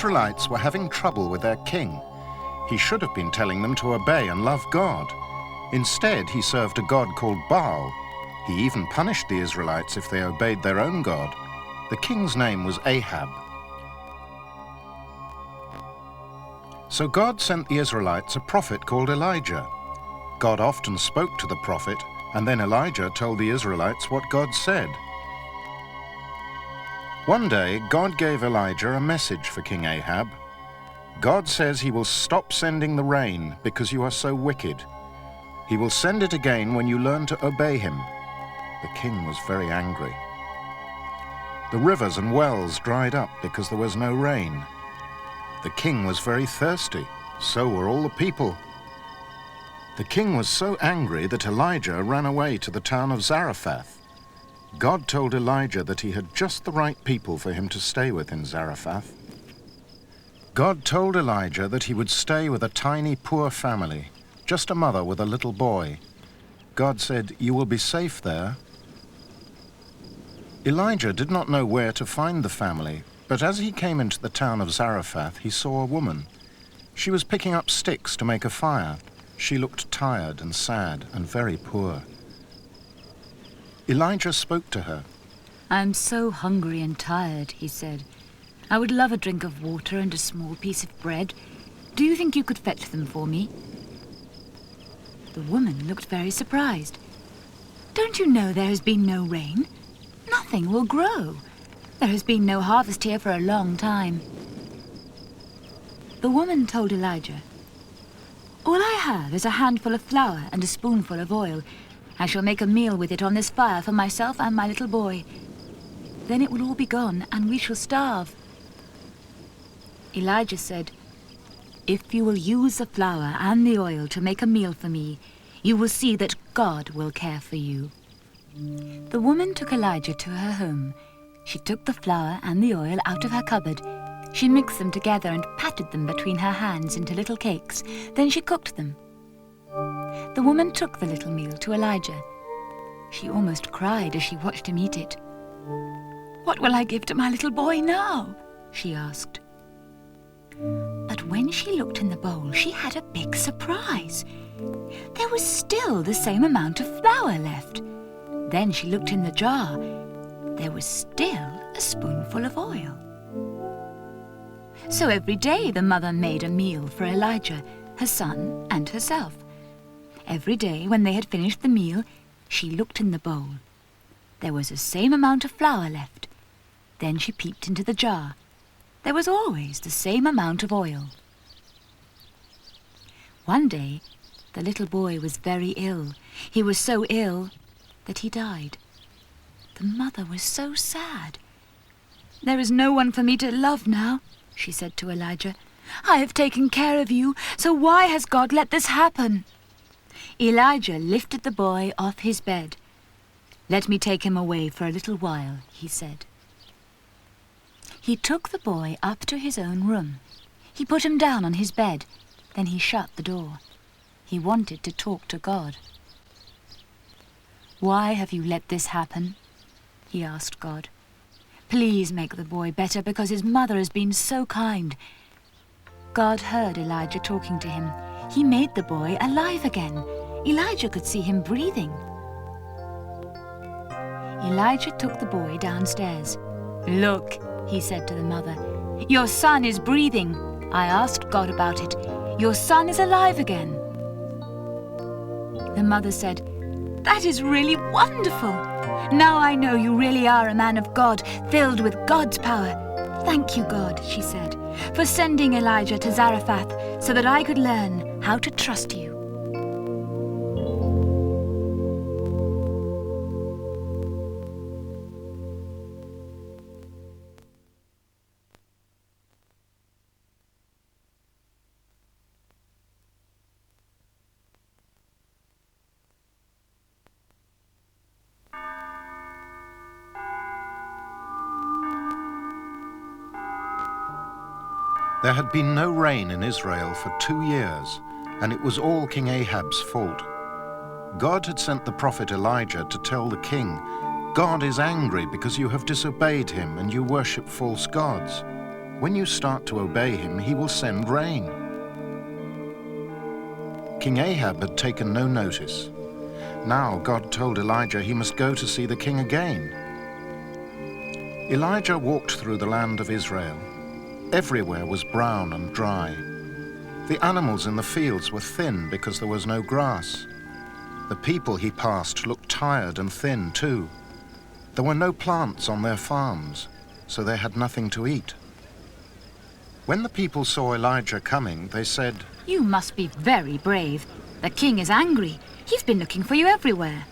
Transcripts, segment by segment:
Israelites were having trouble with their king. He should have been telling them to obey and love God. Instead, he served a god called Baal. He even punished the Israelites if they obeyed their own god. The king's name was Ahab. So God sent the Israelites a prophet called Elijah. God often spoke to the prophet, and then Elijah told the Israelites what God said. One day, God gave Elijah a message for King Ahab. God says he will stop sending the rain because you are so wicked. He will send it again when you learn to obey him. The king was very angry. The rivers and wells dried up because there was no rain. The king was very thirsty, so were all the people. The king was so angry that Elijah ran away to the town of Zarephath. God told Elijah that he had just the right people for him to stay with in Zarephath. God told Elijah that he would stay with a tiny poor family, just a mother with a little boy. God said, "You will be safe there." Elijah did not know where to find the family, but as he came into the town of Zarephath, he saw a woman. She was picking up sticks to make a fire. She looked tired and sad and very poor. Elijah spoke to her. "I'm so hungry and tired," he said. "I would love a drink of water and a small piece of bread. Do you think you could fetch them for me?" The woman looked very surprised. "Don't you know there has been no rain? Nothing will grow. There has been no harvest here for a long time." The woman told Elijah, "All I have is a handful of flour and a spoonful of oil. I shall make a meal with it on this fire for myself and my little boy. Then it will all be gone and we shall starve." Elijah said, "If you will use the flour and the oil to make a meal for me, you will see that God will care for you." The woman took Elijah to her home. She took the flour and the oil out of her cupboard. She mixed them together and patted them between her hands into little cakes. Then she cooked them. The woman took the little meal to Elijah. She almost cried as she watched him eat it. "What will I give to my little boy now?" she asked. But when she looked in the bowl, she had a big surprise. There was still the same amount of flour left. Then she looked in the jar. There was still a spoonful of oil. So every day the mother made a meal for Elijah, her son, and herself. Every day when they had finished the meal, she looked in the bowl. There was the same amount of flour left. Then she peeped into the jar. There was always the same amount of oil. One day, the little boy was very ill. He was so ill that he died. The mother was so sad. "There is no one for me to love now," she said to Elijah. "I have taken care of you, so why has God let this happen?" Elijah lifted the boy off his bed. "Let me take him away for a little while," he said. He took the boy up to his own room. He put him down on his bed. Then he shut the door. He wanted to talk to God. "Why have you let this happen?" he asked God. "Please make the boy better because his mother has been so kind." God heard Elijah talking to him. He made the boy alive again. Elijah could see him breathing. Elijah took the boy downstairs. "Look," he said to the mother, "your son is breathing. I asked God about it. Your son is alive again." The mother said, "That is really wonderful. Now I know you really are a man of God, filled with God's power. Thank you, God," she said, "for sending Elijah to Zarephath so that I could learn how to trust you." There had been no rain in Israel for 2 years, and it was all King Ahab's fault. God had sent the prophet Elijah to tell the king, "God is angry because you have disobeyed him and you worship false gods." When you start to obey him, he will send rain. King Ahab had taken no notice. Now God told Elijah he must go to see the king again. Elijah walked through the land of Israel. Everywhere was brown and dry. The animals in the fields were thin because there was no grass. The people he passed looked tired and thin too. There were no plants on their farms, so they had nothing to eat. When the people saw Elijah coming, they said, "You must be very brave. The king is angry. He's been looking for you everywhere."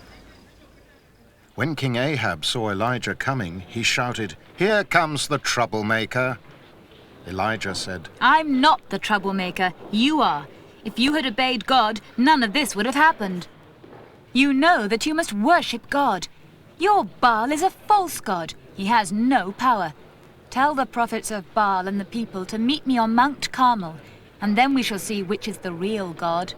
When King Ahab saw Elijah coming, he shouted, "Here comes the troublemaker." Elijah said, "I'm not the troublemaker. You are. If you had obeyed God, none of this would have happened. You know that you must worship God. Your Baal is a false god. He has no power. Tell the prophets of Baal and the people to meet me on Mount Carmel, and then we shall see which is the real God."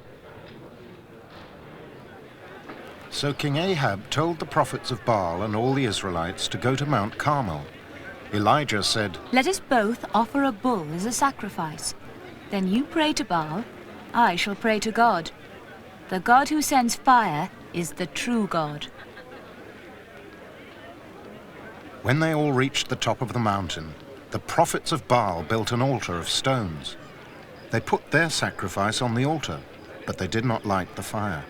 So King Ahab told the prophets of Baal and all the Israelites to go to Mount Carmel. Elijah said, "Let us both offer a bull as a sacrifice. Then you pray to Baal, I shall pray to God. The God who sends fire is the true God." When they all reached the top of the mountain, the prophets of Baal built an altar of stones. They put their sacrifice on the altar, but they did not light the fire.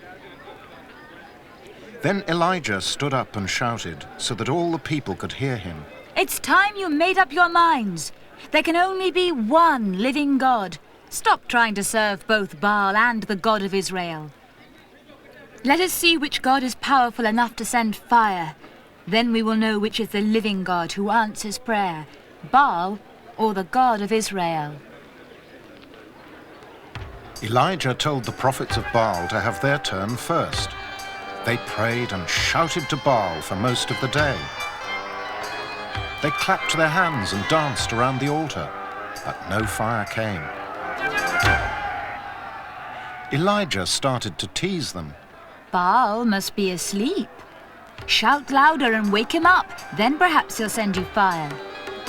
Then Elijah stood up and shouted so that all the people could hear him, "It's time you made up your minds. There can only be one living God. Stop trying to serve both Baal and the God of Israel. Let us see which God is powerful enough to send fire. Then we will know which is the living God who answers prayer, Baal or the God of Israel." Elijah told the prophets of Baal to have their turn first. They prayed and shouted to Baal for most of the day. They clapped their hands and danced around the altar, but no fire came. Elijah started to tease them. "Baal must be asleep. Shout louder and wake him up, then perhaps he'll send you fire."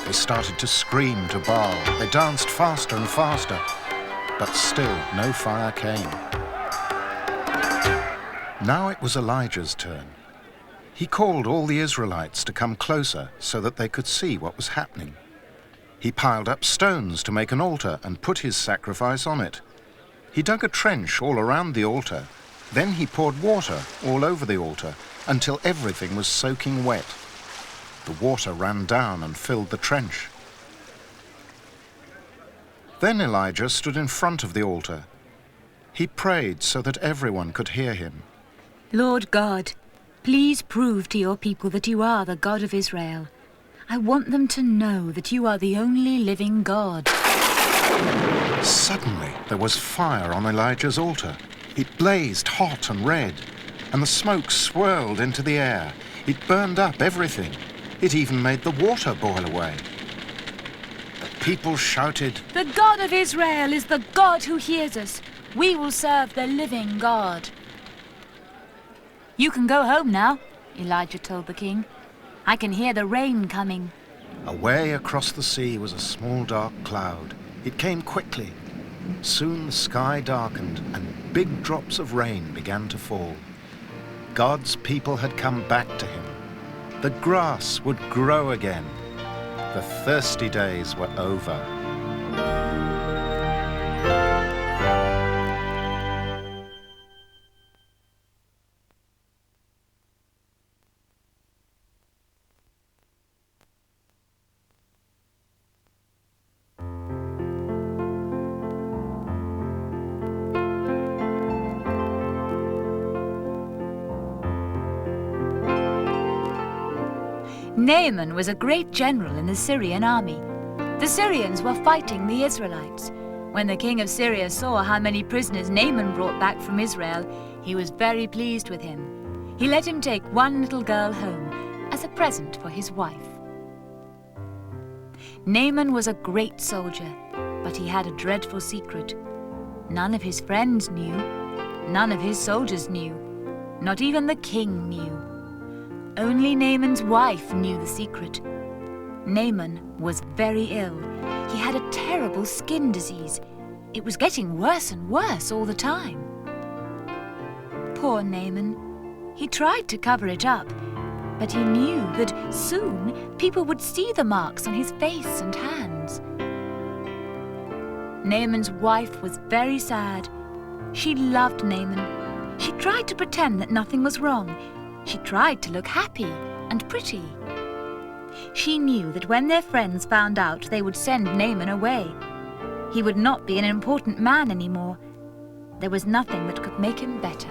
They started to scream to Baal. They danced faster and faster, but still no fire came. Now it was Elijah's turn. He called all the Israelites to come closer so that they could see what was happening. He piled up stones to make an altar and put his sacrifice on it. He dug a trench all around the altar. Then he poured water all over the altar until everything was soaking wet. The water ran down and filled the trench. Then Elijah stood in front of the altar. He prayed so that everyone could hear him. "Lord God, please prove to your people that you are the God of Israel. I want them to know that you are the only living God." Suddenly there was fire on Elijah's altar. It blazed hot and red, and the smoke swirled into the air. It burned up everything. It even made the water boil away. The people shouted, "The God of Israel is the God who hears us. We will serve the living God." "You can go home now," Elijah told the king. "I can hear the rain coming." Away across the sea was a small dark cloud. It came quickly. Soon the sky darkened and big drops of rain began to fall. God's people had come back to him. The grass would grow again. The thirsty days were over. Naaman was a great general in the Syrian army. The Syrians were fighting the Israelites. When the king of Syria saw how many prisoners Naaman brought back from Israel, he was very pleased with him. He let him take one little girl home as a present for his wife. Naaman was a great soldier, but he had a dreadful secret. None of his friends knew. None of his soldiers knew. Not even the king knew. Only Naaman's wife knew the secret. Naaman was very ill. He had a terrible skin disease. It was getting worse and worse all the time. Poor Naaman. He tried to cover it up, but he knew that soon people would see the marks on his face and hands. Naaman's wife was very sad. She loved Naaman. She tried to pretend that nothing was wrong. She tried to look happy and pretty. She knew that when their friends found out, they would send Naaman away. He would not be an important man anymore. There was nothing that could make him better.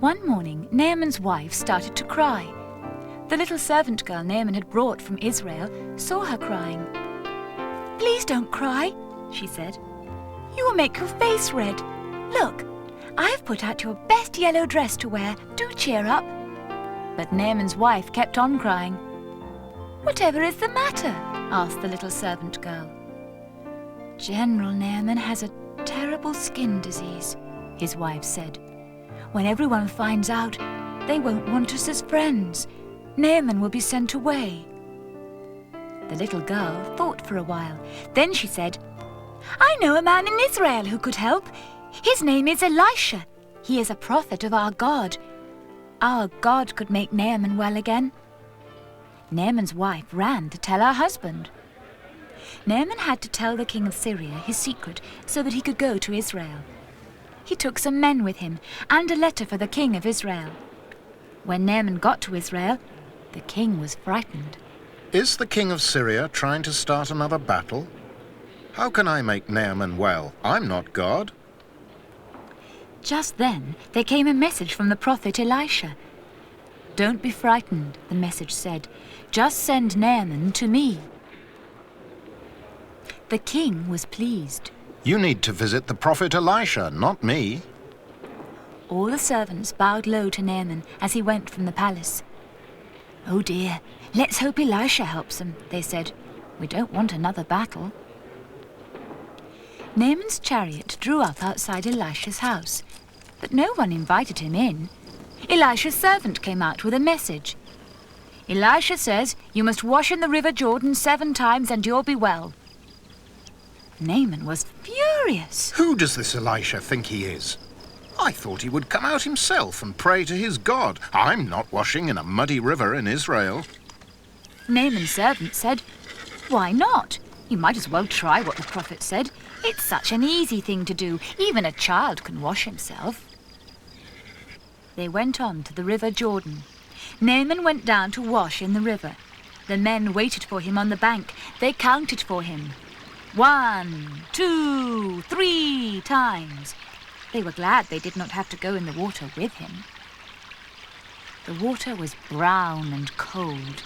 One morning, Naaman's wife started to cry. The little servant girl Naaman had brought from Israel saw her crying. "Please don't cry," she said. "You will make your face red. Look, I have put out your best yellow dress to wear. Do cheer up." But Naaman's wife kept on crying. "Whatever is the matter?" asked the little servant girl. "General Naaman has a terrible skin disease," his wife said. "When everyone finds out, they won't want us as friends. Naaman will be sent away." The little girl thought for a while. Then she said, "I know a man in Israel who could help. His name is Elisha. He is a prophet of our God. Our God could make Naaman well again." Naaman's wife ran to tell her husband. Naaman had to tell the king of Syria his secret so that he could go to Israel. He took some men with him and a letter for the king of Israel. When Naaman got to Israel, the king was frightened. Is the king of Syria trying to start another battle? How can I make Naaman well? I'm not God. Just then there came a message from the prophet Elisha. "Don't be frightened," the message said. "Just send Naaman to me." The king was pleased. You need to visit the prophet Elisha, not me. All the servants bowed low to Naaman as he went from the palace. "Oh dear, let's hope Elisha helps them," they said. "We don't want another battle." Naaman's chariot drew up outside Elisha's house, but no one invited him in. Elisha's servant came out with a message. "Elisha says you must wash in the river Jordan 7 times and you'll be well." Naaman was furious. Who does this Elisha think he is? I thought he would come out himself and pray to his God. I'm not washing in a muddy river in Israel. Naaman's servant said, "Why not? You might as well try what the prophet said. It's such an easy thing to do. Even a child can wash himself." They went on to the river Jordan. Naaman went down to wash in the river. The men waited for him on the bank. They counted for him. 1, 2, 3 times. They were glad they did not have to go in the water with him. The water was brown and cold.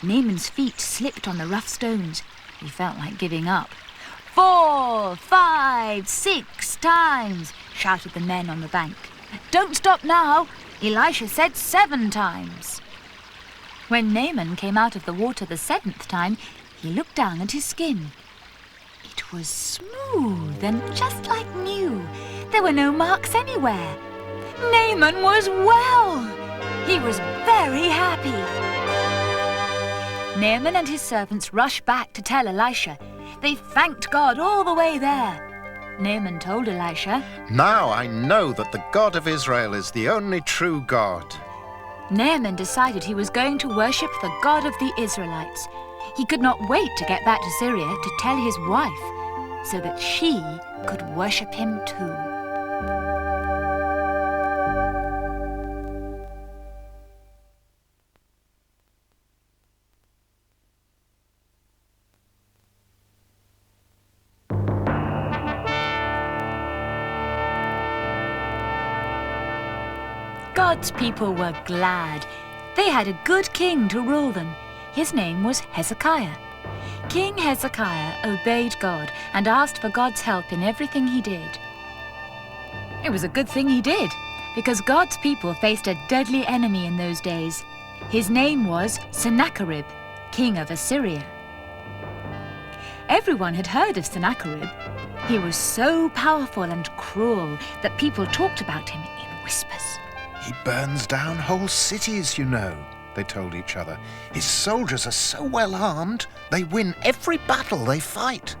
Naaman's feet slipped on the rough stones. He felt like giving up. 4, 5, 6 times, shouted the men on the bank. "Don't stop now. Elisha said 7 times. When Naaman came out of the water the 7th time, he looked down at his skin. It was smooth and just like new. There were no marks anywhere. Naaman was well. He was very happy. Naaman and his servants rushed back to tell Elisha. They thanked God all the way there. Naaman told Elisha, "Now I know that the God of Israel is the only true God." Naaman decided he was going to worship the God of the Israelites. He could not wait to get back to Syria to tell his wife, so that she could worship him too. God's people were glad. They had a good king to rule them. His name was Hezekiah. King Hezekiah obeyed God and asked for God's help in everything he did. It was a good thing he did, because God's people faced a deadly enemy in those days. His name was Sennacherib, king of Assyria. Everyone had heard of Sennacherib. He was so powerful and cruel that people talked about him in whispers. He burns down whole cities, you know. they told each other. "His soldiers are so well armed, they win every battle they fight."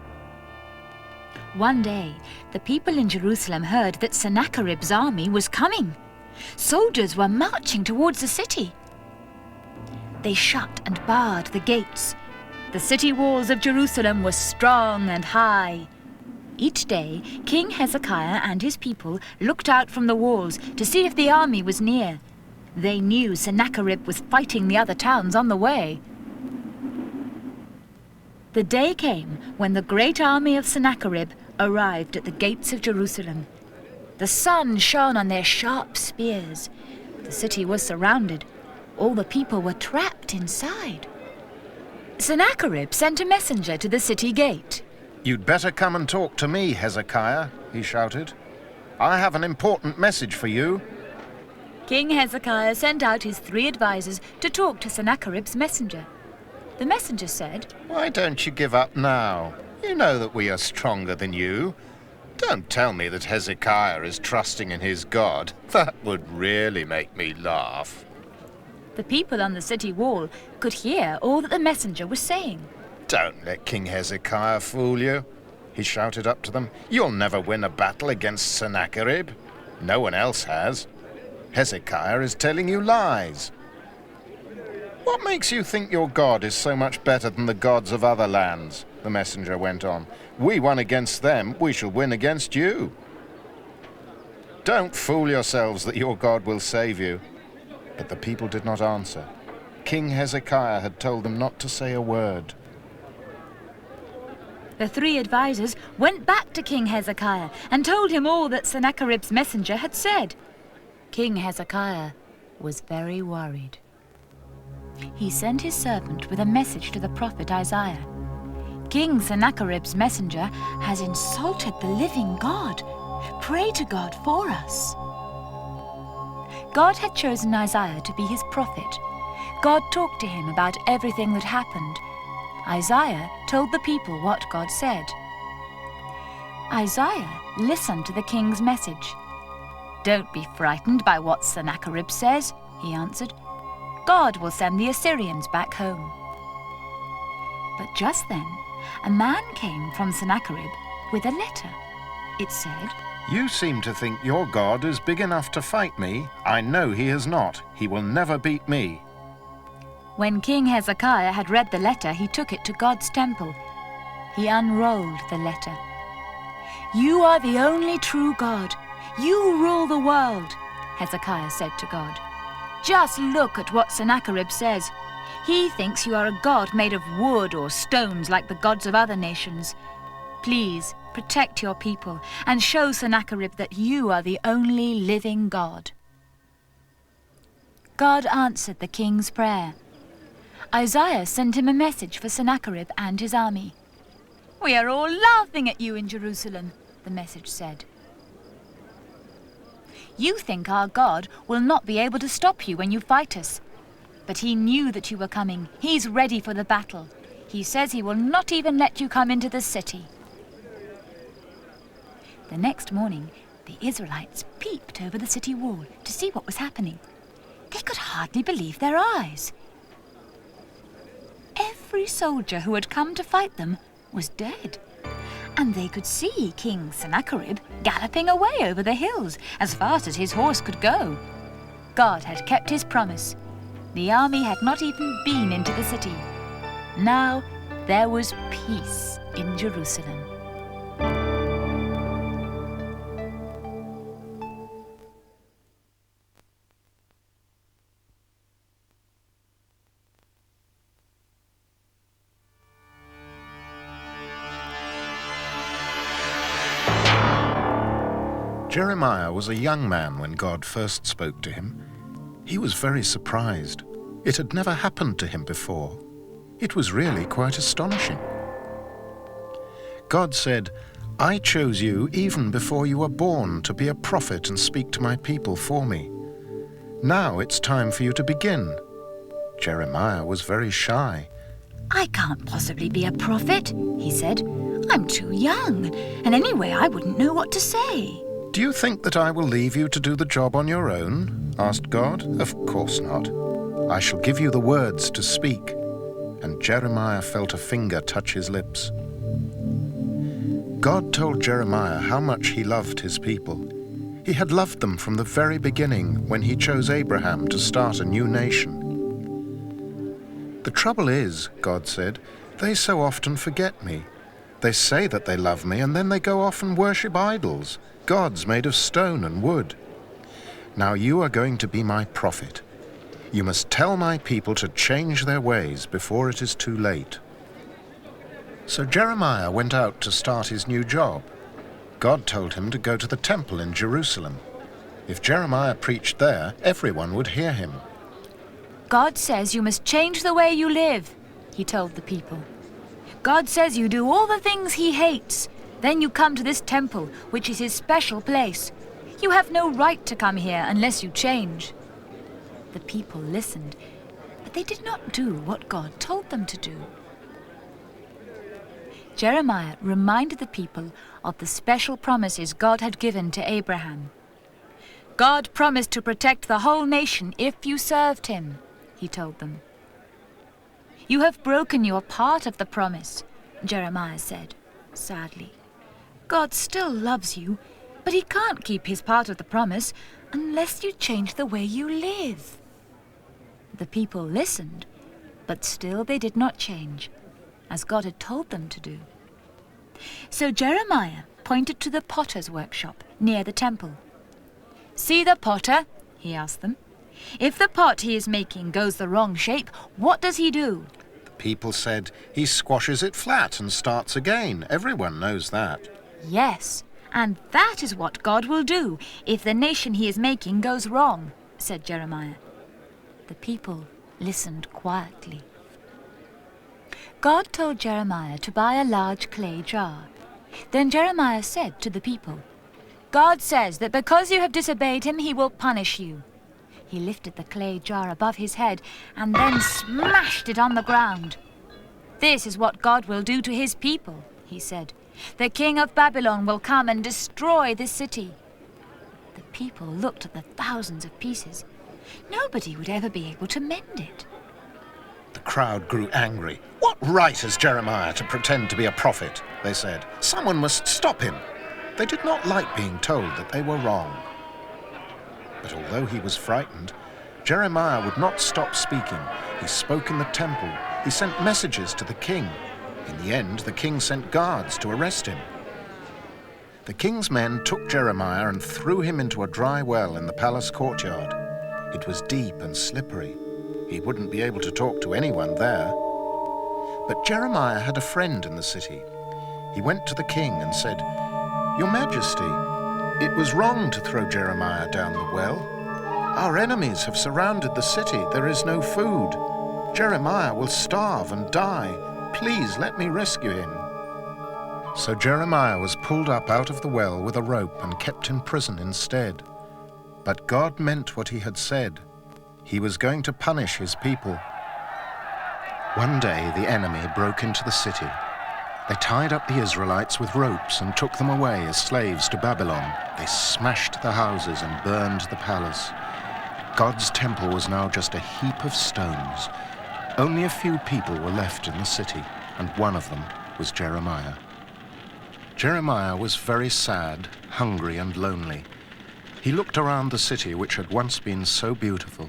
One day, the people in Jerusalem heard that Sennacherib's army was coming. Soldiers were marching towards the city. They shut and barred the gates. The city walls of Jerusalem were strong and high. Each day, King Hezekiah and his people looked out from the walls to see if the army was near. They knew Sennacherib was fighting the other towns on the way. The day came when the great army of Sennacherib arrived at the gates of Jerusalem. The sun shone on their sharp spears. The city was surrounded. All the people were trapped inside. Sennacherib sent a messenger to the city gate. "You'd better come and talk to me, Hezekiah," he shouted. "I have an important message for you." King Hezekiah sent out his 3 advisors to talk to Sennacherib's messenger. The messenger said, "Why don't you give up now? You know that we are stronger than you. Don't tell me that Hezekiah is trusting in his God. That would really make me laugh." The people on the city wall could hear all that the messenger was saying. "Don't let King Hezekiah fool you," he shouted up to them. "You'll never win a battle against Sennacherib. No one else has. Hezekiah is telling you lies." "What makes you think your God is so much better than the gods of other lands?" the messenger went on. "We won against them, we shall win against you. Don't fool yourselves that your God will save you." But the people did not answer. King Hezekiah had told them not to say a word. The 3 advisors went back to King Hezekiah and told him all that Sennacherib's messenger had said. King Hezekiah was very worried. He sent his servant with a message to the prophet Isaiah. "King Sennacherib's messenger has insulted the living God. Pray to God for us." God had chosen Isaiah to be his prophet. God talked to him about everything that happened. Isaiah told the people what God said. Isaiah listened to the king's message. "Don't be frightened by what Sennacherib says," he answered. "God will send the Assyrians back home." But just then, a man came from Sennacherib with a letter. It said, "You seem to think your God is big enough to fight me. I know he is not. He will never beat me." When King Hezekiah had read the letter, he took it to God's temple. He unrolled the letter. "You are the only true God. You rule the world," Hezekiah said to God. "Just look at what Sennacherib says. He thinks you are a god made of wood or stones like the gods of other nations. Please protect your people and show Sennacherib that you are the only living God." God answered the king's prayer. Isaiah sent him a message for Sennacherib and his army. "We are all laughing at you in Jerusalem," the message said. "You think our God will not be able to stop you when you fight us. But he knew that you were coming. He's ready for the battle. He says he will not even let you come into the city." The next morning, the Israelites peeped over the city wall to see what was happening. They could hardly believe their eyes. Every soldier who had come to fight them was dead. And they could see King Sennacherib galloping away over the hills as fast as his horse could go. God had kept his promise. The army had not even been into the city. Now there was peace in Jerusalem. Jeremiah was a young man when God first spoke to him. He was very surprised. It had never happened to him before. It was really quite astonishing. God said, "I chose you even before you were born to be a prophet and speak to my people for me. Now it's time for you to begin." Jeremiah was very shy. "I can't possibly be a prophet," he said. "I'm too young, and anyway I wouldn't know what to say." "Do you think that I will leave you to do the job on your own?" asked God. "Of course not. I shall give you the words to speak." And Jeremiah felt a finger touch his lips. God told Jeremiah how much he loved his people. He had loved them from the very beginning when he chose Abraham to start a new nation. "The trouble is," God said, "they so often forget me. They say that they love me, and then they go off and worship idols, gods made of stone and wood. Now you are going to be my prophet. You must tell my people to change their ways before it is too late." So Jeremiah went out to start his new job. God told him to go to the temple in Jerusalem. If Jeremiah preached there, everyone would hear him. "God says you must change the way you live," he told the people. "God says you do all the things he hates. Then you come to this temple, which is his special place. You have no right to come here unless you change." The people listened, but they did not do what God told them to do. Jeremiah reminded the people of the special promises God had given to Abraham. "God promised to protect the whole nation if you served him," he told them. "You have broken your part of the promise," Jeremiah said, sadly. "God still loves you, but he can't keep his part of the promise unless you change the way you live." The people listened, but still they did not change, as God had told them to do. So Jeremiah pointed to the potter's workshop near the temple. "See the potter?" he asked them. "If the pot he is making goes the wrong shape, what does he do?" The people said, "He squashes it flat and starts again. Everyone knows that." "Yes, and that is what God will do if the nation he is making goes wrong," said Jeremiah. The people listened quietly. God told Jeremiah to buy a large clay jar. Then Jeremiah said to the people, "God says that because you have disobeyed him, he will punish you." He lifted the clay jar above his head and then smashed it on the ground. "This is what God will do to his people," he said. "The king of Babylon will come and destroy this city." The people looked at the thousands of pieces. Nobody would ever be able to mend it. The crowd grew angry. "What right has Jeremiah to pretend to be a prophet?" they said. "Someone must stop him." They did not like being told that they were wrong. But although he was frightened, Jeremiah would not stop speaking. He spoke in the temple. He sent messages to the king. In the end, the king sent guards to arrest him. The king's men took Jeremiah and threw him into a dry well in the palace courtyard. It was deep and slippery. He wouldn't be able to talk to anyone there. But Jeremiah had a friend in the city. He went to the king and said, "Your Majesty, it was wrong to throw Jeremiah down the well. Our enemies have surrounded the city. There is no food. Jeremiah will starve and die. Please let me rescue him." So Jeremiah was pulled up out of the well with a rope and kept in prison instead. But God meant what he had said. He was going to punish his people. One day the enemy broke into the city. They tied up the Israelites with ropes and took them away as slaves to Babylon. They smashed the houses and burned the palace. God's temple was now just a heap of stones. Only a few people were left in the city, and one of them was Jeremiah. Jeremiah was very sad, hungry, and lonely. He looked around the city which had once been so beautiful.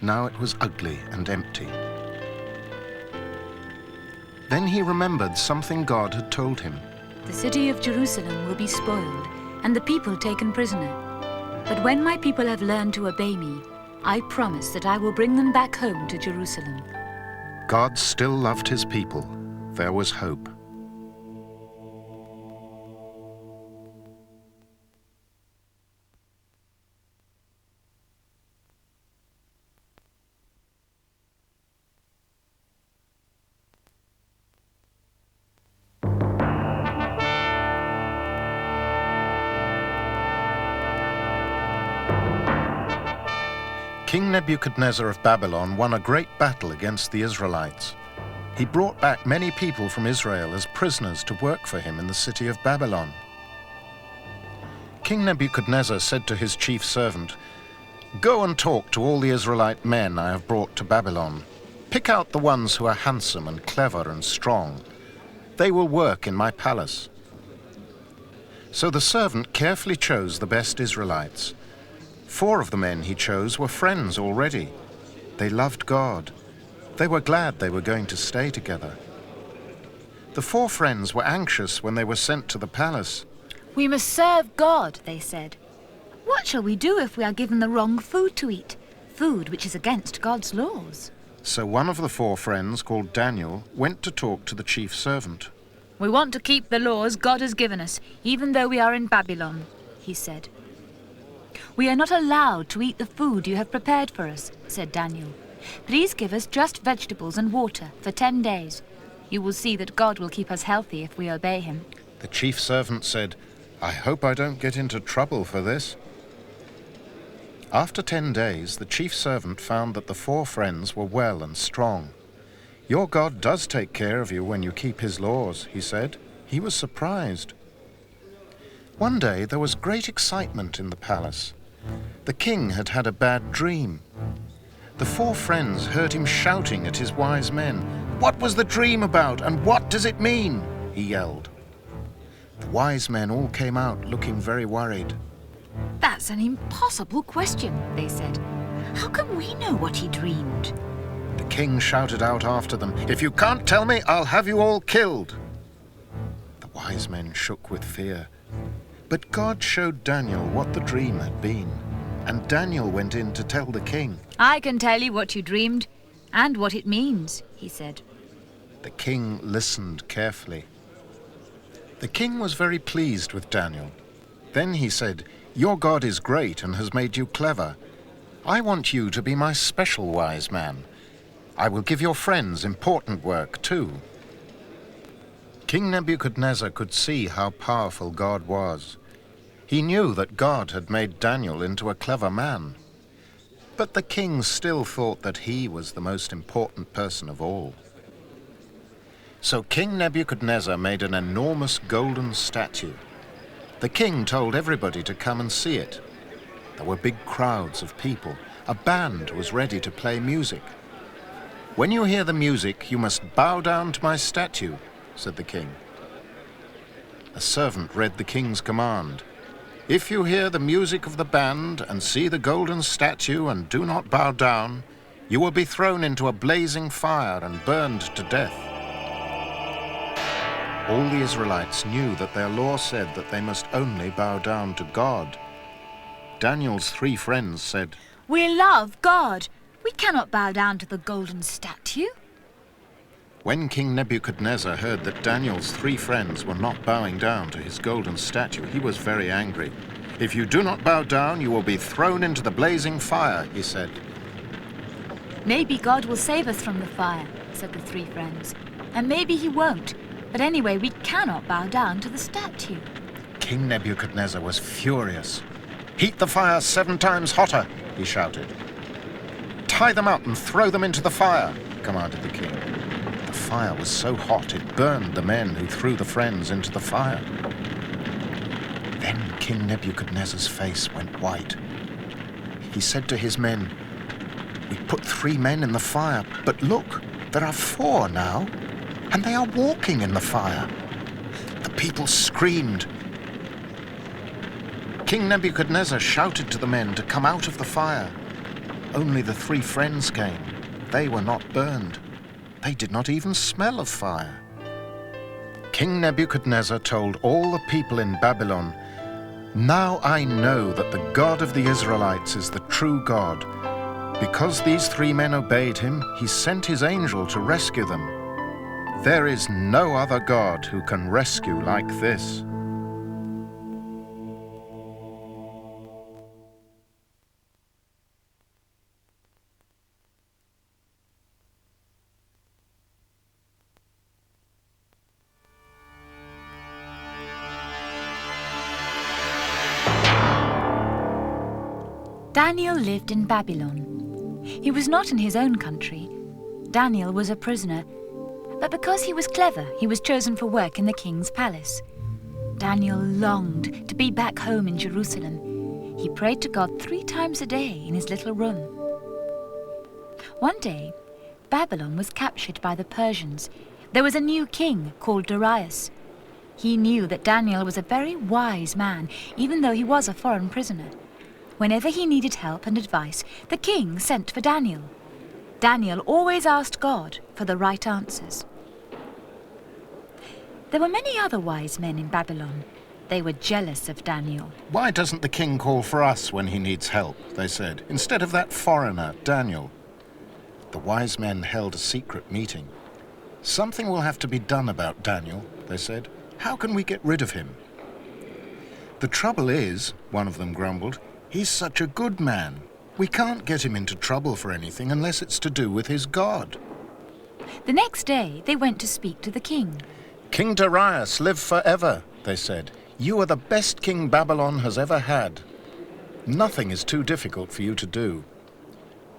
Now it was ugly and empty. Then he remembered something God had told him. "The city of Jerusalem will be spoiled, and the people taken prisoner. But when my people have learned to obey me, I promise that I will bring them back home to Jerusalem." God still loved his people. There was hope. King Nebuchadnezzar of Babylon won a great battle against the Israelites. He brought back many people from Israel as prisoners to work for him in the city of Babylon. King Nebuchadnezzar said to his chief servant, Go and talk to all the Israelite men I have brought to Babylon. Pick out the ones who are handsome and clever and strong. They will work in my palace." So the servant carefully chose the best Israelites. 4 of the men he chose were friends already. They loved God. They were glad they were going to stay together. The 4 friends were anxious when they were sent to the palace. "We must serve God," they said. "What shall we do if we are given the wrong food to eat? Food which is against God's laws." So one of the 4 friends, called Daniel, went to talk to the chief servant. "We want to keep the laws God has given us, even though we are in Babylon," he said. "We are not allowed to eat the food you have prepared for us," said Daniel. "Please give us just vegetables and water for 10 days. You will see that God will keep us healthy if we obey him." The chief servant said, "I hope I don't get into trouble for this." After 10 days, the chief servant found that the 4 friends were well and strong. "Your God does take care of you when you keep his laws," he said. He was surprised. One day there was great excitement in the palace. The king had had a bad dream. The 4 friends heard him shouting at his wise men. "What was the dream about, and what does it mean?" he yelled. The wise men all came out looking very worried. "That's an impossible question," they said. "How can we know what he dreamed?" The king shouted out after them, "If you can't tell me, I'll have you all killed." The wise men shook with fear. But God showed Daniel what the dream had been, and Daniel went in to tell the king. "I can tell you what you dreamed and what it means," he said. The king listened carefully. The king was very pleased with Daniel. Then he said, "Your God is great and has made you clever. I want you to be my special wise man. I will give your friends important work too." King Nebuchadnezzar could see how powerful God was. He knew that God had made Daniel into a clever man. But the king still thought that he was the most important person of all. So King Nebuchadnezzar made an enormous golden statue. The king told everybody to come and see it. There were big crowds of people. A band was ready to play music. "When you hear the music, you must bow down to my statue," said the king. A servant read the king's command. "If you hear the music of the band and see the golden statue and do not bow down, you will be thrown into a blazing fire and burned to death." All the Israelites knew that their law said that they must only bow down to God. Daniel's 3 friends said, "We love God. We cannot bow down to the golden statue." When King Nebuchadnezzar heard that Daniel's 3 friends were not bowing down to his golden statue, he was very angry. "If you do not bow down, you will be thrown into the blazing fire," he said. "Maybe God will save us from the fire," said the 3 friends. "And maybe he won't. But anyway, we cannot bow down to the statue." King Nebuchadnezzar was furious. "Heat the fire 7 times hotter," he shouted. "Tie them up and throw them into the fire," commanded the king. The fire was so hot it burned the men who threw the friends into the fire. Then King Nebuchadnezzar's face went white. He said to his men, "We put 3 men in the fire, but look, there are 4 now, and they are walking in the fire." The people screamed. King Nebuchadnezzar shouted to the men to come out of the fire. Only the 3 friends came. They were not burned. They did not even smell of fire. King Nebuchadnezzar told all the people in Babylon, "Now I know that the God of the Israelites is the true God. Because these 3 men obeyed him, he sent his angel to rescue them. There is no other God who can rescue like this." Daniel lived in Babylon. He was not in his own country. Daniel was a prisoner, but because he was clever, he was chosen for work in the king's palace. Daniel longed to be back home in Jerusalem. He prayed to God 3 times a day in his little room. One day, Babylon was captured by the Persians. There was a new king called Darius. He knew that Daniel was a very wise man, even though he was a foreign prisoner. Whenever he needed help and advice, the king sent for Daniel. Daniel always asked God for the right answers. There were many other wise men in Babylon. They were jealous of Daniel. "Why doesn't the king call for us when he needs help?" they said, "instead of that foreigner, Daniel?" The wise men held a secret meeting. "Something will have to be done about Daniel," they said. "How can we get rid of him?" "The trouble is," one of them grumbled, "he's such a good man. We can't get him into trouble for anything unless it's to do with his God." The next day, they went to speak to the king. "King Darius, live forever," they said. "You are the best king Babylon has ever had. Nothing is too difficult for you to do."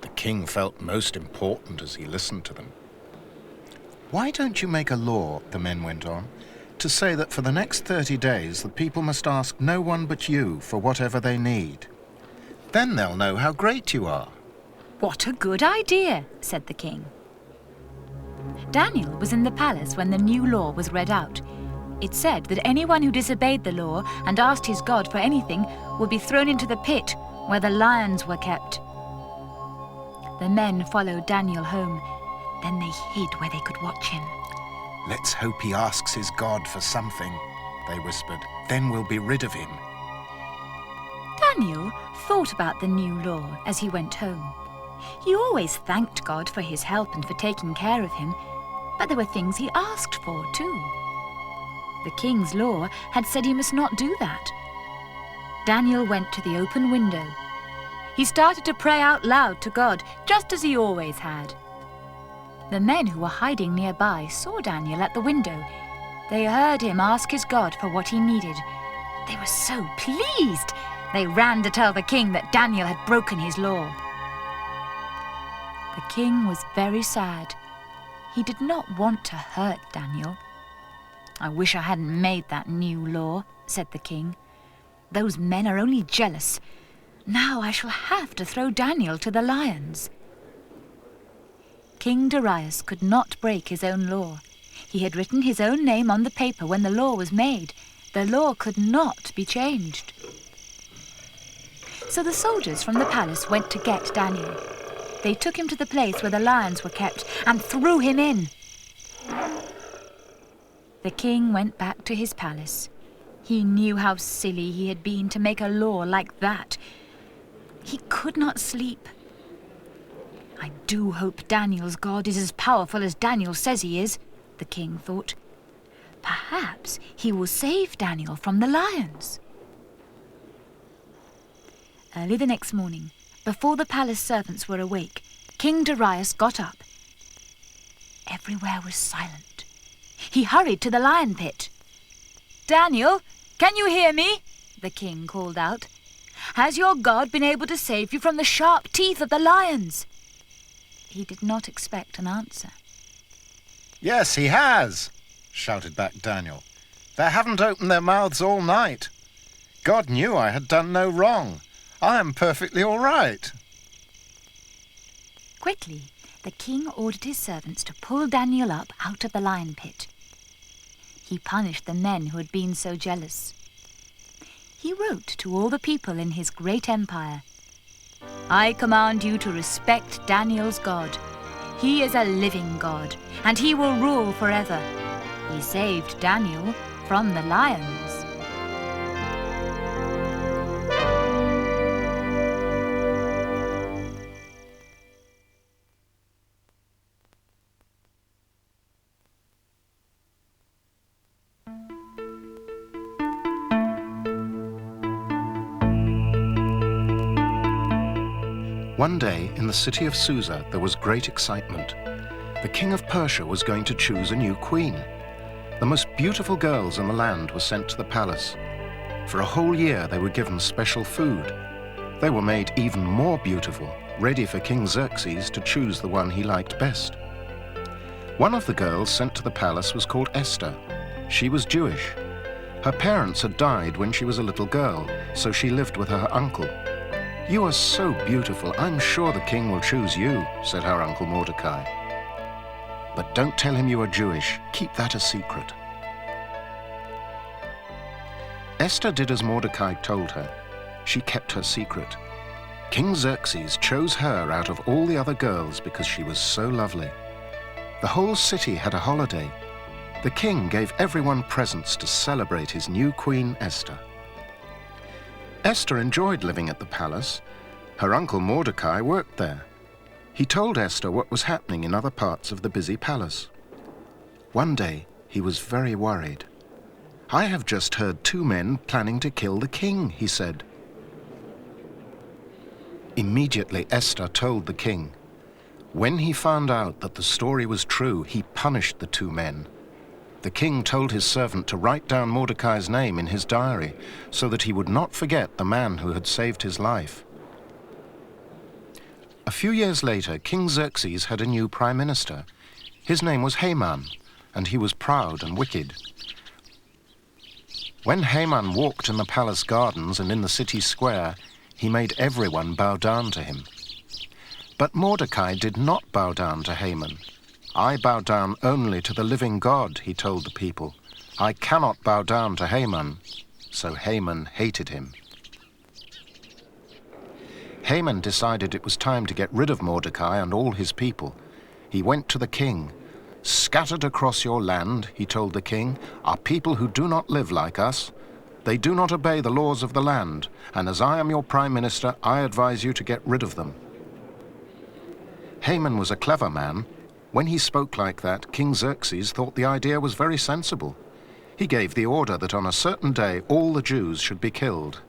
The king felt most important as he listened to them. "Why don't you make a law," the men went on, "to say that for the next 30 days the people must ask no one but you for whatever they need? Then they'll know how great you are." "What a good idea," said the king. Daniel was in the palace when the new law was read out. It said that anyone who disobeyed the law and asked his God for anything would be thrown into the pit where the lions were kept. The men followed Daniel home. Then they hid where they could watch him. "Let's hope he asks his God for something," they whispered. "Then we'll be rid of him." Daniel thought about the new law as he went home. He always thanked God for his help and for taking care of him, but there were things he asked for too. The king's law had said he must not do that. Daniel went to the open window. He started to pray out loud to God, just as he always had. The men who were hiding nearby saw Daniel at the window. They heard him ask his God for what he needed. They were so pleased. They ran to tell the king that Daniel had broken his law. The king was very sad. He did not want to hurt Daniel. "I wish I hadn't made that new law," said the king. "Those men are only jealous. Now I shall have to throw Daniel to the lions." King Darius could not break his own law. He had written his own name on the paper when the law was made. The law could not be changed. So the soldiers from the palace went to get Daniel. They took him to the place where the lions were kept and threw him in. The king went back to his palace. He knew how silly he had been to make a law like that. He could not sleep. "I do hope Daniel's God is as powerful as Daniel says he is," the king thought. "Perhaps he will save Daniel from the lions." Early the next morning, before the palace servants were awake, King Darius got up. Everywhere was silent. He hurried to the lion pit. "Daniel, can you hear me?" the king called out. "Has your God been able to save you from the sharp teeth of the lions?" He did not expect an answer. "Yes, he has," shouted back Daniel. "They haven't opened their mouths all night. God knew I had done no wrong. I am perfectly all right." Quickly, the king ordered his servants to pull Daniel up out of the lion pit. He punished the men who had been so jealous. He wrote to all the people in his great empire, "I command you to respect Daniel's God. He is a living God, and he will rule forever. He saved Daniel from the lions." One day, in the city of Susa, there was great excitement. The king of Persia was going to choose a new queen. The most beautiful girls in the land were sent to the palace. For a whole year, they were given special food. They were made even more beautiful, ready for King Xerxes to choose the one he liked best. One of the girls sent to the palace was called Esther. She was Jewish. Her parents had died when she was a little girl, so she lived with her uncle. "You are so beautiful, I'm sure the king will choose you," said her uncle Mordecai. "But don't tell him you are Jewish. Keep that a secret." Esther did as Mordecai told her. She kept her secret. King Xerxes chose her out of all the other girls because she was so lovely. The whole city had a holiday. The king gave everyone presents to celebrate his new queen, Esther. Esther enjoyed living at the palace. Her uncle Mordecai worked there. He told Esther what was happening in other parts of the busy palace. One day, he was very worried. "I have just heard 2 men planning to kill the king," he said. Immediately, Esther told the king. When he found out that the story was true, he punished the 2 men. The king told his servant to write down Mordecai's name in his diary so that he would not forget the man who had saved his life. A few years later, King Xerxes had a new prime minister. His name was Haman, and he was proud and wicked. When Haman walked in the palace gardens and in the city square, he made everyone bow down to him. But Mordecai did not bow down to Haman. "I bow down only to the living God," he told the people. "I cannot bow down to Haman." So Haman hated him. Haman decided it was time to get rid of Mordecai and all his people. He went to the king. "Scattered across your land," he told the king, "are people who do not live like us. They do not obey the laws of the land, and as I am your prime minister, I advise you to get rid of them." Haman was a clever man. When he spoke like that, King Xerxes thought the idea was very sensible. He gave the order that on a certain day all the Jews should be killed.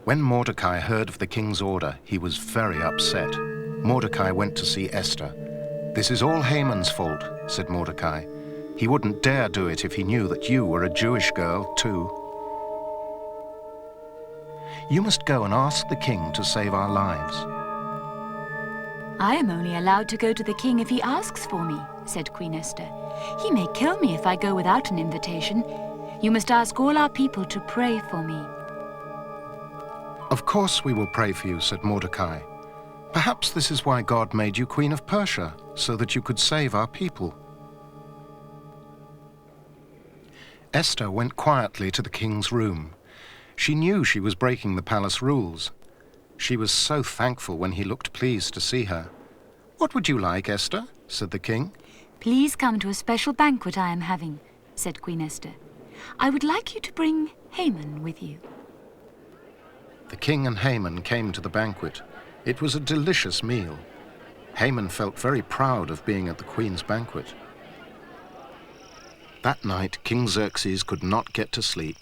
When Mordecai heard of the king's order, he was very upset. Mordecai went to see Esther. "This is all Haman's fault," said Mordecai. "He wouldn't dare do it if he knew that you were a Jewish girl, too. You must go and ask the king to save our lives." "I am only allowed to go to the king if he asks for me," said Queen Esther. "He may kill me if I go without an invitation. You must ask all our people to pray for me." "Of course we will pray for you," said Mordecai. "Perhaps this is why God made you Queen of Persia, so that you could save our people." Esther went quietly to the king's room. She knew she was breaking the palace rules. She was so thankful when he looked pleased to see her. "What would you like, Esther?" said the king. "Please come to a special banquet I am having," said Queen Esther. "I would like you to bring Haman with you." The king and Haman came to the banquet. It was a delicious meal. Haman felt very proud of being at the queen's banquet. That night, King Xerxes could not get to sleep.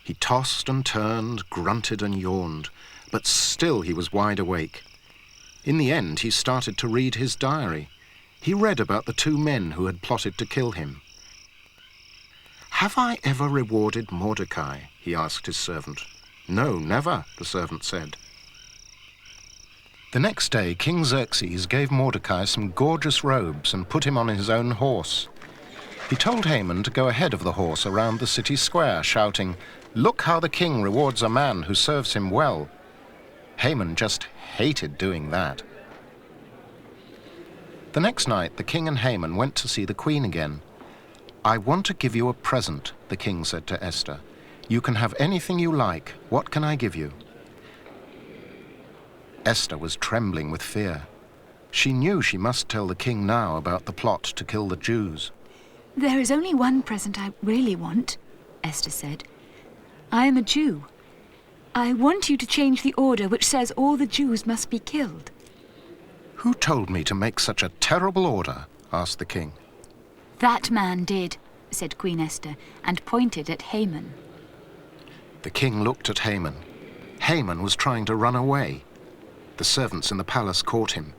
He tossed and turned, grunted and yawned, but still he was wide awake. In the end, he started to read his diary. He read about the 2 men who had plotted to kill him. "Have I ever rewarded Mordecai?" he asked his servant. "No, never," the servant said. The next day, King Xerxes gave Mordecai some gorgeous robes and put him on his own horse. He told Haman to go ahead of the horse around the city square, shouting, "Look how the king rewards a man who serves him well." Haman just hated doing that. The next night, the king and Haman went to see the queen again. "I want to give you a present," the king said to Esther. "You can have anything you like. What can I give you?" Esther was trembling with fear. She knew she must tell the king now about the plot to kill the Jews. "There is only one present I really want," Esther said. "I am a Jew. I want you to change the order which says all the Jews must be killed." "Who told me to make such a terrible order?" asked the king. "That man did," said Queen Esther, and pointed at Haman. The king looked at Haman. Haman was trying to run away. The servants in the palace caught him.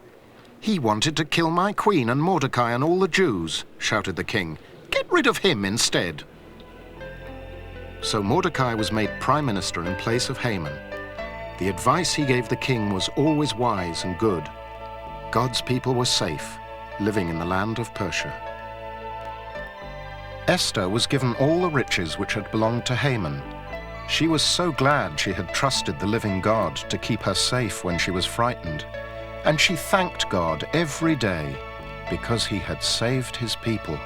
"He wanted to kill my queen and Mordecai and all the Jews," shouted the king. "Get rid of him instead." So Mordecai was made prime minister in place of Haman. The advice he gave the king was always wise and good. God's people were safe, living in the land of Persia. Esther was given all the riches which had belonged to Haman. She was so glad she had trusted the living God to keep her safe when she was frightened, and she thanked God every day because he had saved his people.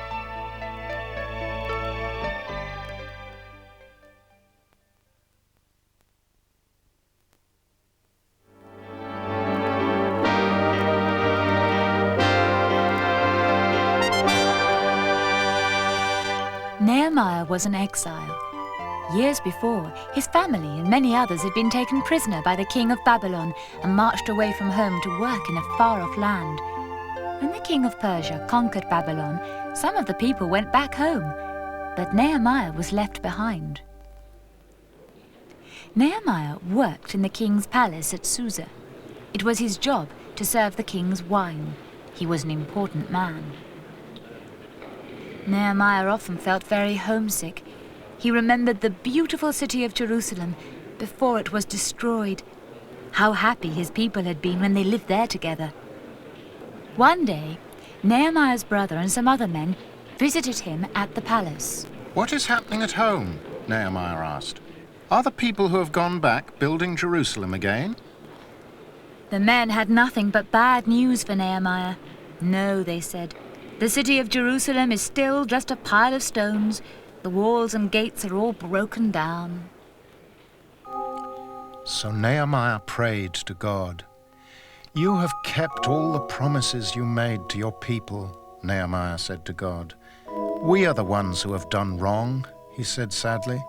Nehemiah was an exile. Years before, his family and many others had been taken prisoner by the king of Babylon and marched away from home to work in a far-off land. When the king of Persia conquered Babylon, some of the people went back home, but Nehemiah was left behind. Nehemiah worked in the king's palace at Susa. It was his job to serve the king's wine. He was an important man. Nehemiah often felt very homesick. He remembered the beautiful city of Jerusalem before it was destroyed. How happy his people had been when they lived there together. One day, Nehemiah's brother and some other men visited him at the palace. "What is happening at home?" Nehemiah asked. "Are the people who have gone back building Jerusalem again?" The men had nothing but bad news for Nehemiah. "No," they said. "The city of Jerusalem is still just a pile of stones. The walls and gates are all broken down." So Nehemiah prayed to God. "You have kept all the promises you made to your people," Nehemiah said to God. "We are the ones who have done wrong," he said sadly.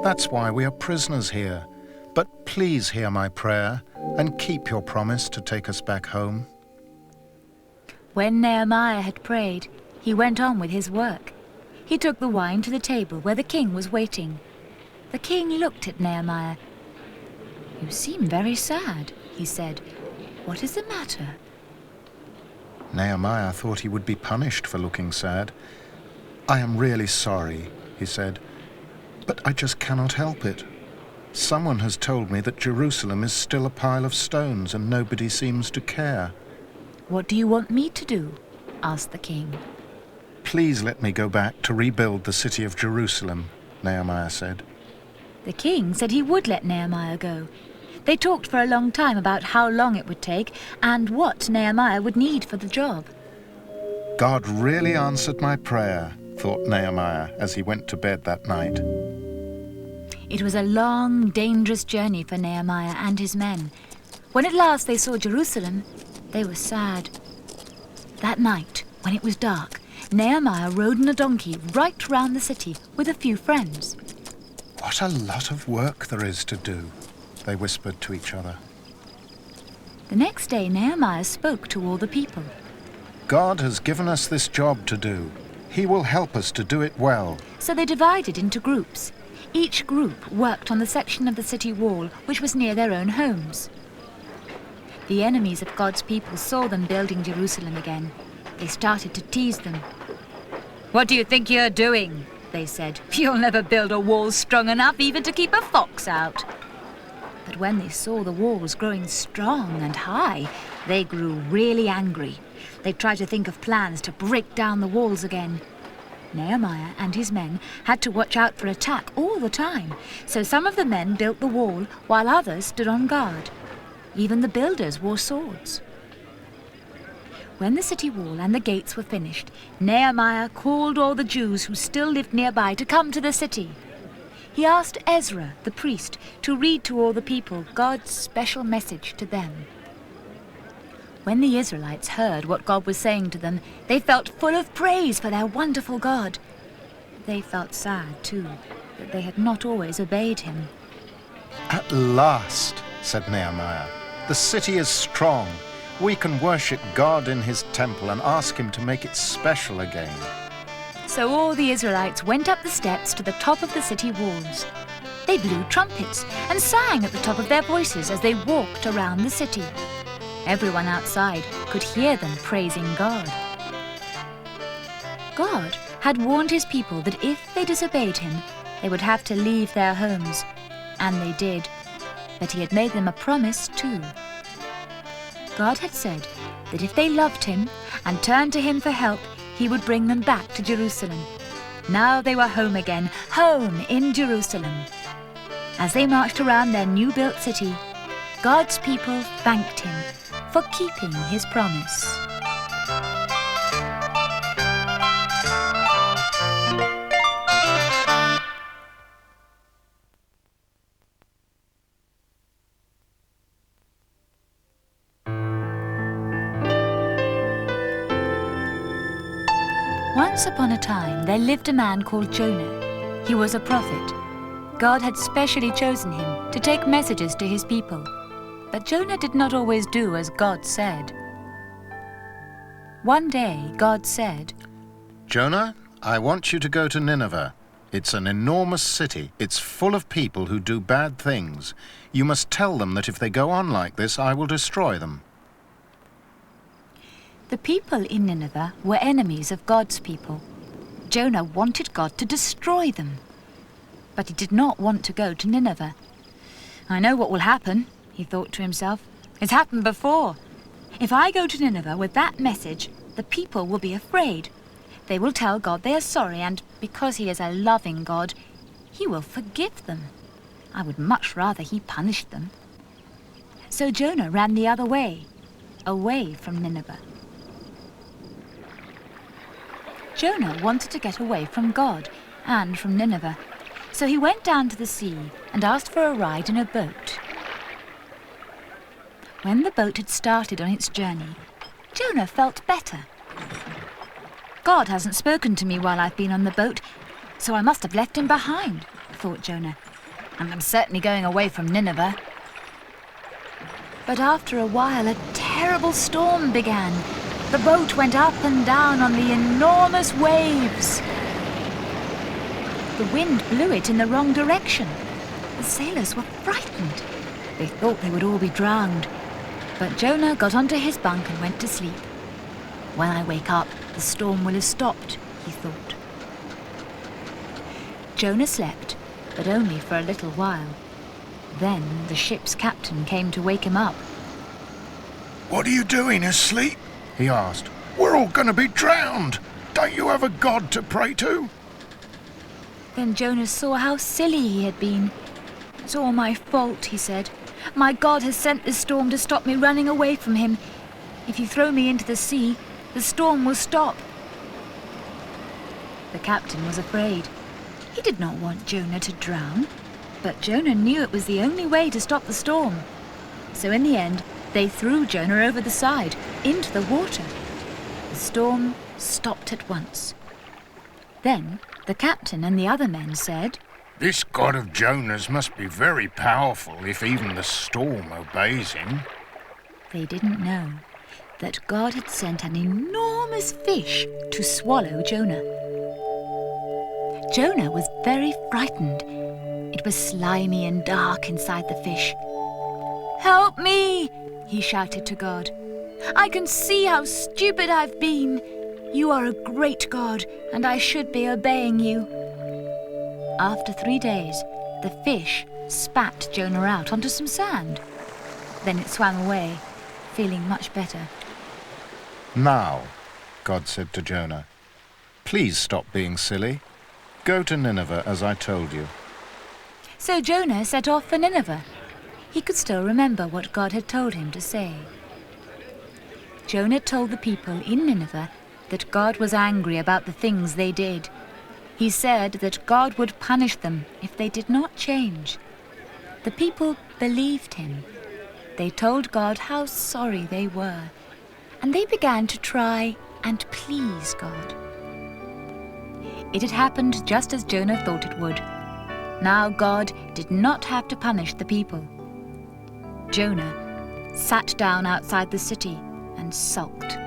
"That's why we are prisoners here. But please hear my prayer and keep your promise to take us back home." When Nehemiah had prayed, he went on with his work. He took the wine to the table where the king was waiting. The king looked at Nehemiah. "You seem very sad," he said. "What is the matter?" Nehemiah thought he would be punished for looking sad. "I am really sorry," he said, "but I just cannot help it. Someone has told me that Jerusalem is still a pile of stones and nobody seems to care." "What do you want me to do?" asked the king. "Please let me go back to rebuild the city of Jerusalem," Nehemiah said. The king said he would let Nehemiah go. They talked for a long time about how long it would take and what Nehemiah would need for the job. "God really answered my prayer," thought Nehemiah as he went to bed that night. It was a long, dangerous journey for Nehemiah and his men. When at last they saw Jerusalem, they were sad. That night, when it was dark, Nehemiah rode on a donkey right round the city with a few friends. "What a lot of work there is to do," they whispered to each other. The next day, Nehemiah spoke to all the people. "God has given us this job to do. He will help us to do it well." So they divided into groups. Each group worked on the section of the city wall which was near their own homes. The enemies of God's people saw them building Jerusalem again. They started to tease them. "What do you think you're doing?" they said. "You'll never build a wall strong enough even to keep a fox out." But when they saw the walls growing strong and high, they grew really angry. They tried to think of plans to break down the walls again. Nehemiah and his men had to watch out for attack all the time, so some of the men built the wall while others stood on guard. Even the builders wore swords. When the city wall and the gates were finished, Nehemiah called all the Jews who still lived nearby to come to the city. He asked Ezra, the priest, to read to all the people God's special message to them. When the Israelites heard what God was saying to them, they felt full of praise for their wonderful God. They felt sad, too, that they had not always obeyed him. "At last," said Nehemiah, "the city is strong. We can worship God in his temple and ask him to make it special again." So all the Israelites went up the steps to the top of the city walls. They blew trumpets and sang at the top of their voices as they walked around the city. Everyone outside could hear them praising God. God had warned his people that if they disobeyed him, they would have to leave their homes. And they did. But he had made them a promise too. God had said that if they loved him and turned to him for help, he would bring them back to Jerusalem. Now they were home again, home in Jerusalem. As they marched around their new-built city, God's people thanked him for keeping his promise. Once upon a time, there lived a man called Jonah. He was a prophet. God had specially chosen him to take messages to his people. But Jonah did not always do as God said. One day, God said, Jonah, I want you to go to Nineveh. It's an enormous city. It's full of people who do bad things. You must tell them that if they go on like this, I will destroy them. The people in Nineveh were enemies of God's people. Jonah wanted God to destroy them. But he did not want to go to Nineveh. I know what will happen, he thought to himself. It's happened before. If I go to Nineveh with that message, the people will be afraid. They will tell God they are sorry, and because he is a loving God, he will forgive them. I would much rather he punished them. So Jonah ran the other way, away from Nineveh. Jonah wanted to get away from God and from Nineveh, so he went down to the sea and asked for a ride in a boat. When the boat had started on its journey, Jonah felt better. God hasn't spoken to me while I've been on the boat, so I must have left him behind, thought Jonah. And I'm certainly going away from Nineveh. But after a while, a terrible storm began. The boat went up and down on the enormous waves. The wind blew it in the wrong direction. The sailors were frightened. They thought they would all be drowned. But Jonah got onto his bunk and went to sleep. When I wake up, the storm will have stopped, he thought. Jonah slept, but only for a little while. Then the ship's captain came to wake him up. What are you doing asleep? He asked. We're all going to be drowned. Don't you have a God to pray to? Then Jonah saw how silly he had been. It's all my fault, he said. My God has sent this storm to stop me running away from him. If you throw me into the sea, the storm will stop. The captain was afraid. He did not want Jonah to drown, but Jonah knew it was the only way to stop the storm. So in the end, they threw Jonah over the side, into the water. The storm stopped at once. Then the captain and the other men said, This God of Jonah's must be very powerful if even the storm obeys him. They didn't know that God had sent an enormous fish to swallow Jonah. Jonah was very frightened. It was slimy and dark inside the fish. "Help me!" he shouted to God. "I can see how stupid I've been. You are a great God, and I should be obeying you." After 3 days, the fish spat Jonah out onto some sand. Then it swam away, feeling much better. Now, God said to Jonah, please stop being silly. Go to Nineveh as I told you. So Jonah set off for Nineveh. He could still remember what God had told him to say. Jonah told the people in Nineveh that God was angry about the things they did. He said that God would punish them if they did not change. The people believed him. They told God how sorry they were, and they began to try and please God. It had happened just as Jonah thought it would. Now God did not have to punish the people. Jonah sat down outside the city and sulked.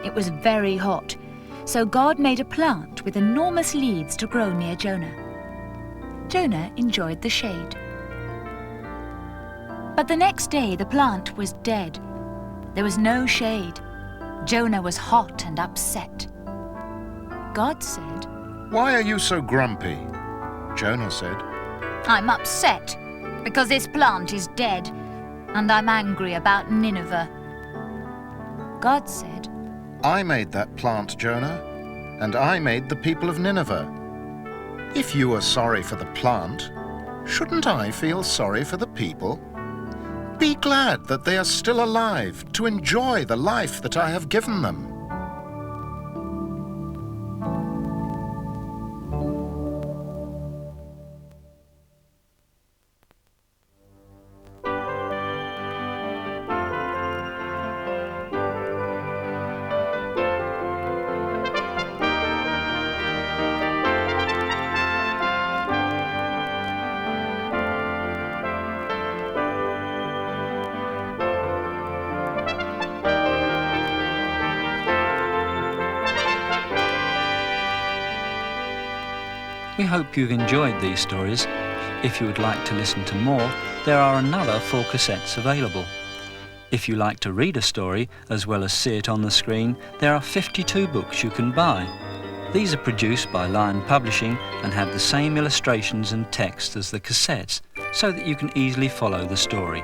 It was very hot, so God made a plant with enormous leaves to grow near Jonah. Jonah enjoyed the shade. But the next day the plant was dead. There was no shade. Jonah was hot and upset. God said, Why are you so grumpy? Jonah said, I'm upset because this plant is dead, and I'm angry about Nineveh. God said, I made that plant, Jonah, and I made the people of Nineveh. If you are sorry for the plant, shouldn't I feel sorry for the people? Be glad that they are still alive to enjoy the life that I have given them. We hope you've enjoyed these stories. If you would like to listen to more, there are another 4 cassettes available. If you like to read a story as well as see it on the screen, there are 52 books you can buy. These are produced by Lion Publishing and have the same illustrations and text as the cassettes, so that you can easily follow the story.